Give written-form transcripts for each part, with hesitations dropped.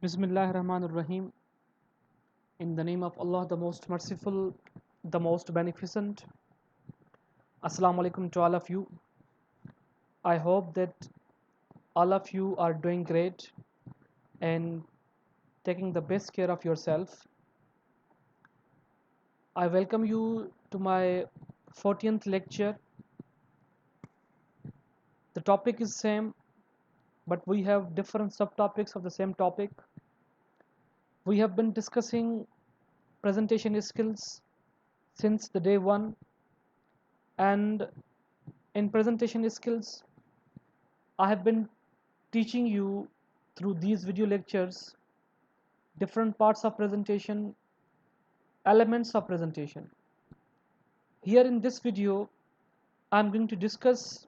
Bismillah Rahman Rahim. In the name of Allah, the most merciful, the most beneficent. Assalamu alaikum to all of you. I hope that all of you are doing great and taking the best care of yourself. I welcome you to my 14th lecture. The topic is same, but we have different subtopics of the same topic. We have been discussing presentation skills since the day one, and in presentation skills I have been teaching you through these video lectures different parts of presentation, elements of presentation. Here in this video, I'm going to discuss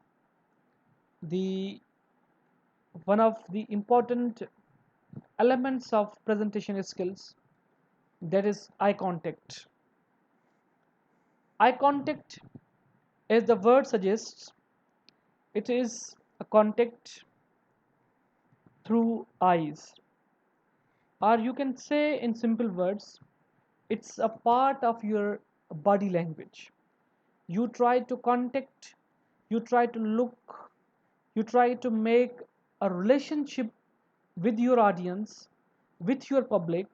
the one of the important elements of presentation skills, that is eye contact. Eye contact, as the word suggests, it is a contact through eyes, or you can say in simple words, it's a part of your body language. You try to contact, you try to look, you try to make a relationship with your audience, with your public,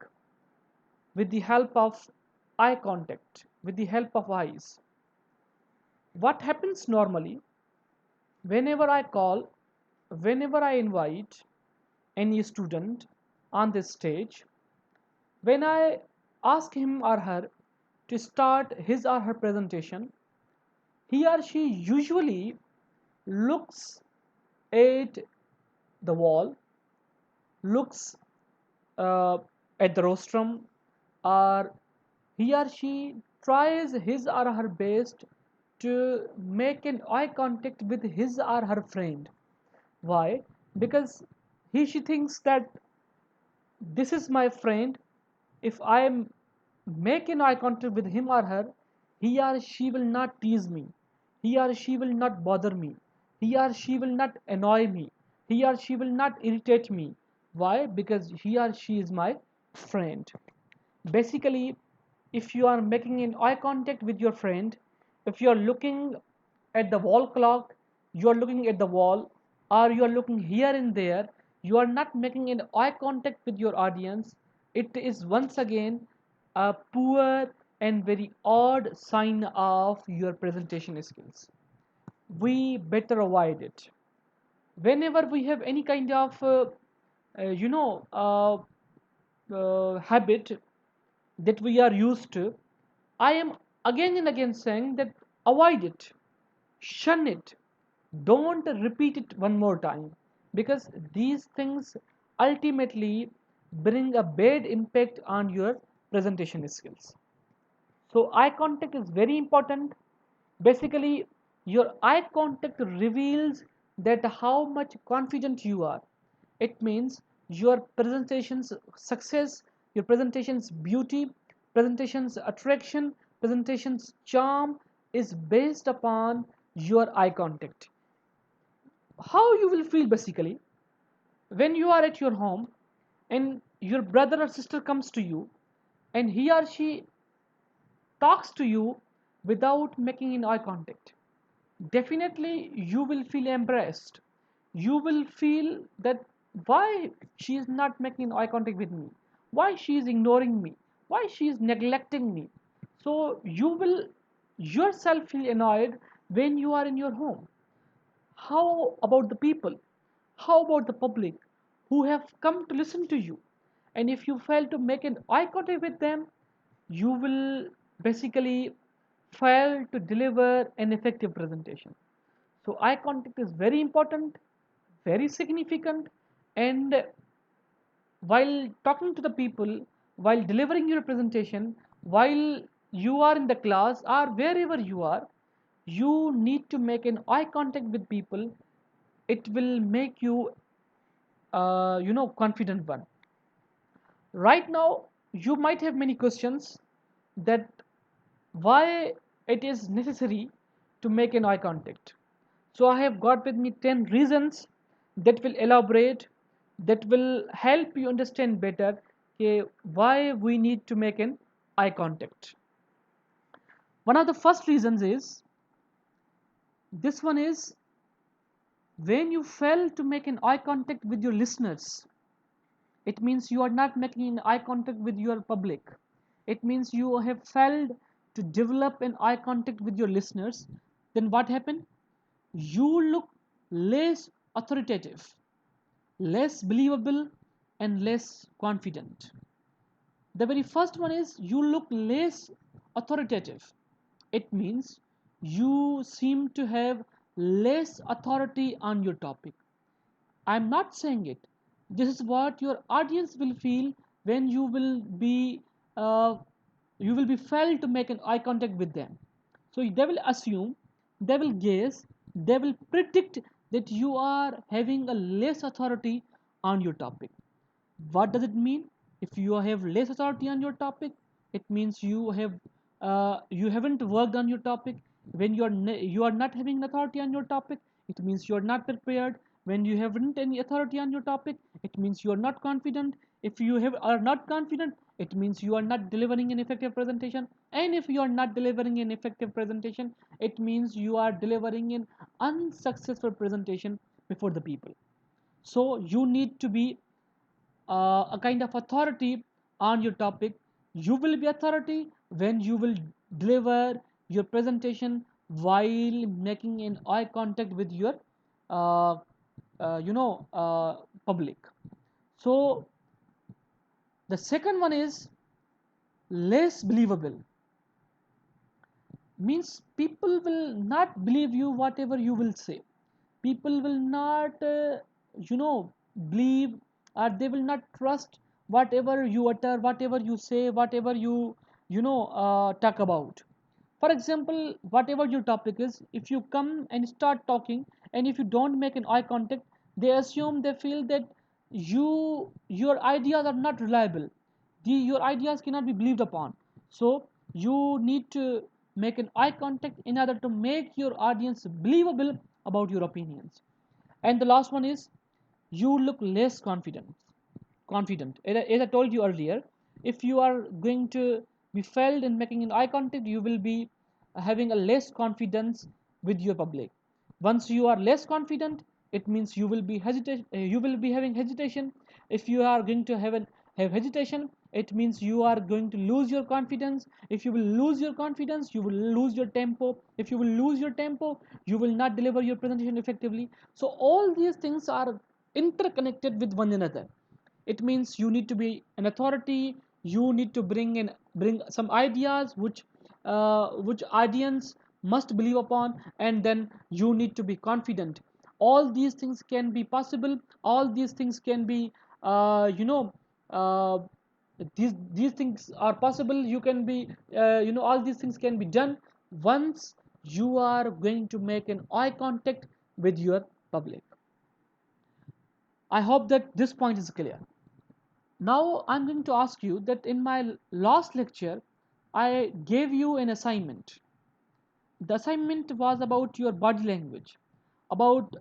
with the help of eye contact, with the help of eyes. What happens normally whenever I call, whenever I invite any student on this stage, when I ask him or her to start his or her presentation, he or she usually looks at the wall, looks uh, at the rostrum, or he or she tries his or her best to make an eye contact with his or her friend. Why? Because she thinks that this is my friend. If I am making eye contact with him or her, he or she will not tease me. He or she will not bother me. He or she will not annoy me. He or she will not irritate me. Why? Because he or she is my friend. Basically, if you are making an eye contact with your friend, if you are looking at the wall clock, you are looking at the wall, or you are looking here and there, you are not making an eye contact with your audience, it is once again a poor and very odd sign of your presentation skills. We better avoid it. Whenever we have any kind of uh, you know uh, habit that we are used to, I am again and again saying that avoid it, shun it, don't repeat it one more time, because these things ultimately bring a bad impact on your presentation skills. So, eye contact is very important. Basically, your eye contact reveals that how much confident you are. It means your presentation's success, your presentation's beauty, presentation's attraction, presentation's charm is based upon your eye contact. How you will feel basically when you are at your home and your brother or sister comes to you and he or she talks to you without making an eye contact. Definitely you will feel embarrassed. You will feel that why she is not making eye contact with me, why she is ignoring me, why she is neglecting me. So you will yourself feel annoyed when you are in your home. How about the people? How about the public who have come to listen to you? And if you fail to make an eye contact with them, you will basically fail to deliver an effective presentation. So, eye contact is very important, very significant, and while talking to the people, while delivering your presentation, while you are in the class or wherever you are, you need to make an eye contact with people. It will make you confident one. Right now you might have many questions that why it is necessary to make an eye contact. So I have got with me 10 reasons that will elaborate that will help you understand better why we need to make an eye contact. One of the first reasons is this one is when you fail to make an eye contact with your listeners, it means you are not making an eye contact with your public. It means you have failed to develop an eye contact with your listeners. Then what happened? You look less authoritative, less believable, and less confident. The very first one is you look less authoritative. It means you seem to have less authority on your topic. I'm not saying it. This is what your audience will feel when uh, you will be failed to make an eye contact with them. So they will assume, they will guess, they will predict that you are having a less authority on your topic. What does it mean? If you have less authority on your topic, it means you haven't worked on your topic. When you are not having authority on your topic, it means you are not prepared. When you haven't any authority on your topic, it means you are not confident. If you are not confident, it means you are not delivering an effective presentation. And if you are not delivering an effective presentation, it means you are delivering an unsuccessful presentation before the people. So you need to be a kind of authority on your topic. You will be authority when you will deliver your presentation while making an eye contact with your uh, public. So the second one is less believable, means people will not believe you whatever you will say. People will not believe, or they will not trust whatever you utter, whatever you say, whatever you talk about. For example, whatever your topic is, if you come and start talking, and if you don't make an eye contact, they assume, they feel that your ideas are not reliable, your ideas cannot be believed upon. So you need to make an eye contact in order to make your audience believable about your opinions. And the last one is you look less confident. As I told you earlier, if you are going to be failed in making an eye contact, you will be having a less confidence with your public. Once you are less confident, it means you will be you will be having hesitation. If you are going to have hesitation, it means you are going to lose your confidence. If you will lose your confidence, you will lose your tempo. If you will lose your tempo, you will not deliver your presentation effectively. So all these things are interconnected with one another. It means you need to be an authority, you need to bring some ideas which audience must believe upon, and then you need to be confident. All these things can be possible, all these things can be uh, you know uh, these things are possible. You can be all these things can be done once you are going to make an eye contact with your public. I hope that this point is clear. Now I'm going to ask you that in my last lecture, I gave you an assignment. The assignment was about your body language, about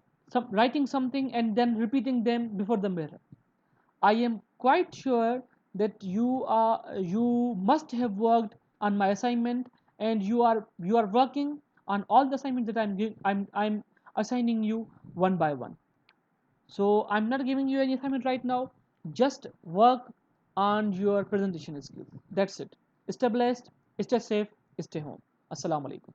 writing something and then repeating them before the mirror. I am quite sure that you must have worked on my assignment, and you are working on all the assignments that I'm assigning you one by one. So I'm not giving you any assignment right now. Just work on your presentation skills. That's it. Stay blessed, stay safe, stay home. Assalamu alaikum.